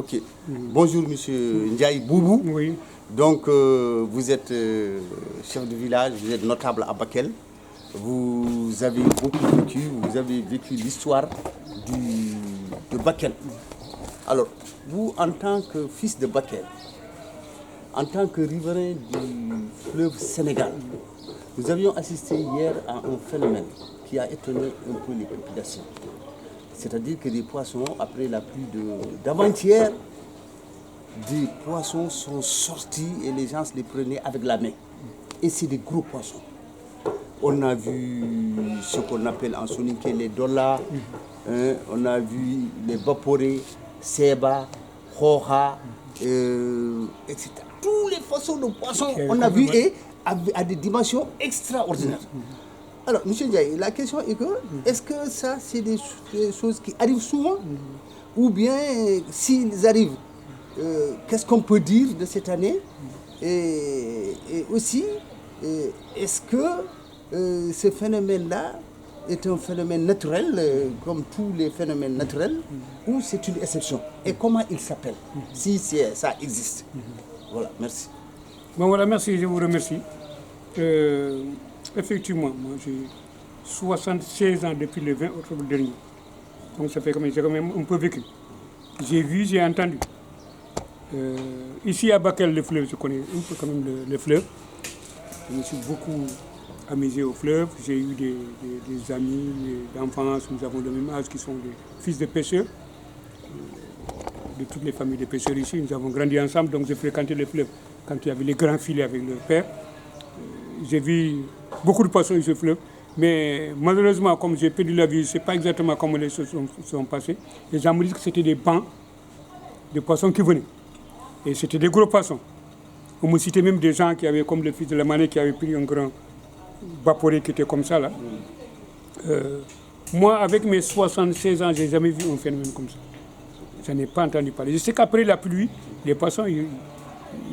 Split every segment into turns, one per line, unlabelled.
Ok. Bonjour, monsieur Ndiaye Boubou.
Oui.
Donc, vous êtes chef de village, vous êtes notable à Bakel. Vous avez vécu l'histoire de Bakel. Alors, vous, en tant que fils de Bakel, en tant que riverain du fleuve Sénégal, nous avions assisté hier à un phénomène qui a étonné un peu les populations. C'est-à-dire que des poissons, après la pluie d'avant-hier, des poissons sont sortis et les gens les prenaient avec la main. Et c'est des gros poissons. On a vu ce qu'on appelle en soninké les dollars, on a vu les vaporés, seba, roha, etc. Tous les façons de poissons, on a vu et à des dimensions extraordinaires. Alors, M. Ndiaye, la question est que, est-ce que ça, c'est des choses qui arrivent souvent? Ou bien, s'ils arrivent, qu'est-ce qu'on peut dire de cette année? Et aussi, est-ce que ce phénomène-là est un phénomène naturel, comme tous les phénomènes naturels, ou c'est une exception? Et comment il s'appelle, si ça existe? Voilà, merci.
Bon voilà, merci, je vous remercie. Effectivement, moi j'ai 76 ans depuis le 20 octobre dernier. Donc ça fait j'ai quand même un peu vécu. J'ai vu, j'ai entendu. Ici à Bakel, le fleuve, je connais un peu quand même le fleuve. Je me suis beaucoup amusé au fleuve. J'ai eu des amis d'enfance, nous avons le même âge, qui sont des fils de pêcheurs. De toutes les familles de pêcheurs ici, nous avons grandi ensemble, donc j'ai fréquenté le fleuve quand il y avait les grands filets avec leur père. J'ai vu beaucoup de poissons sur ce fleuve, mais malheureusement, comme j'ai perdu la vie, je ne sais pas exactement comment les choses sont passées. Les gens me disent que c'était des bancs de poissons qui venaient. Et c'était des gros poissons. On me citait même des gens qui avaient, comme le fils de la manée, qui avait pris un grand vaporé qui était comme ça là. Moi, avec mes 76 ans, je n'ai jamais vu un phénomène comme ça. Je n'ai pas entendu parler. Je sais qu'après la pluie, les poissons,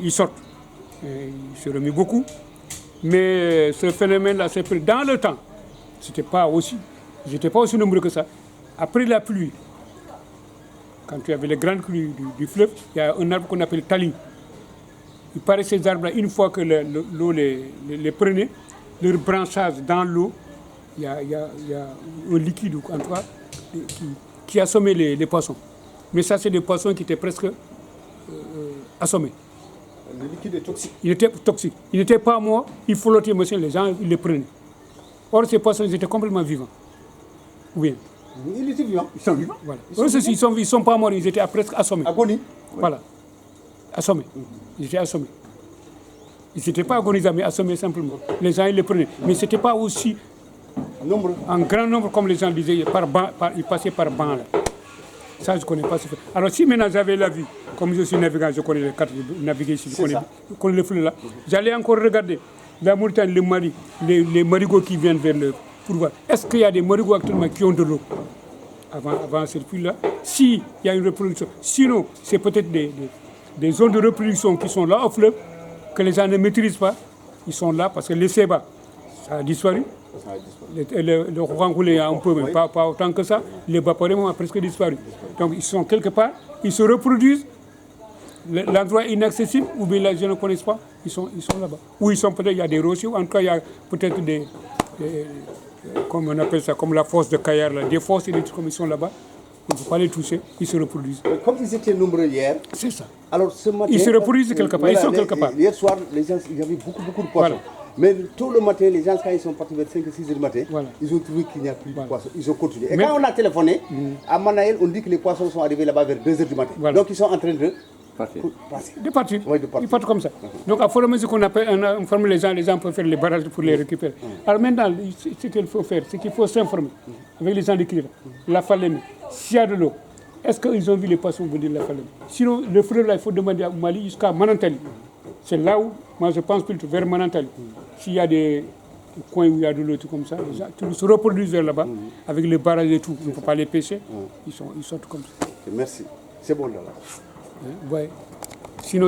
ils sortent. Ils se remettent beaucoup. Mais ce phénomène-là, c'est pris dans le temps. J'étais pas aussi nombreux que ça. Après la pluie, quand il y avait les grandes pluies du fleuve, il y a un arbre qu'on appelle tali. Il paraît que ces arbres-là, une fois que l'eau les prenait, leur branchage dans l'eau, il y a un liquide en tout cas, qui assommait les poissons. Mais ça, c'est des poissons qui étaient presque assommés.
Le liquide est toxique.
Il était toxique. Il n'était pas mort, il flottait, monsieur, les gens ils les prenaient. Or, ces poissons, ils étaient complètement vivants. Ou bien?
Ils étaient vivants. Ils sont vivants.
Voilà. Ils ne sont pas morts, ils étaient presque assommés.
Agonie.
Voilà. Assommés. Ils étaient assommés. Ils n'étaient pas agonisants, mais assommés simplement. Les gens, ils les prenaient. Mais ce n'était pas aussi en grand nombre, comme les gens disaient, ils passaient par banc. Là. Ça, je ne connais pas. Alors, si maintenant j'avais la vie, comme je suis navigant, je connais les cartes de naviguer ici, je connais le fleuve là, j'allais encore regarder la Mauritanie, le Mali, les marigots qui viennent vers le... pour voir, est-ce qu'il y a des marigots actuellement qui ont de l'eau avant cette pluie-là? S'il y a une reproduction. Sinon, c'est peut-être des zones de reproduction qui sont là au fleuve, que les gens ne maîtrisent pas. Ils sont là parce que les sébas, ça a disparu. Le rangoulé un peu, mais pas autant que ça. Les vaporés ont presque disparu. Donc ils sont quelque part, ils se reproduisent. L'endroit est inaccessible, ou bien les gens ne connaissent pas, ils sont là-bas. Ou ils sont peut-être, il y a des rochers, en tout cas il y a peut-être comme on appelle ça, comme la fosse de Kayar, là, des fosses et des trucs comme ils sont là-bas. On ne peut pas les toucher, ils se reproduisent.
Comme ils étaient nombreux hier,
c'est ça.
Alors ce matin,
ils se reproduisent quelque part,
voilà,
ils sont quelque part.
Hier soir, les gens, il y avait beaucoup de poissons.
Voilà.
Mais tout le matin, les gens, quand ils sont partis vers 5 ou 6 heures du matin,
voilà.
ils ont trouvé qu'il n'y a plus de poissons. Ils ont continué. Et quand on a téléphoné, à Manaël, on dit que les poissons sont arrivés là-bas vers 2 heures du matin. Voilà. Donc ils sont en train de passer.
De partir. Oui, ils partent comme ça. Donc à former ce qu'on appelle, on informe les gens peuvent faire les barrages pour les récupérer. Alors maintenant, ce qu'il faut faire, c'est qu'il faut s'informer avec les gens de Kira, la Falémé, s'il y a de l'eau. Est-ce qu'ils ont vu les poissons venir de la Falémé? Sinon, le fleuve là, il faut demander au Mali jusqu'à Manantali. C'est là où, moi je pense plutôt vers Manantali. S'il y a des coins où il y a de l'eau, tout comme ça, les gens se reproduisent vers là-bas, avec les barrages et tout. On ne peut pas les pêcher, ils sortent comme ça.
Merci. C'est bon là.
Ouais.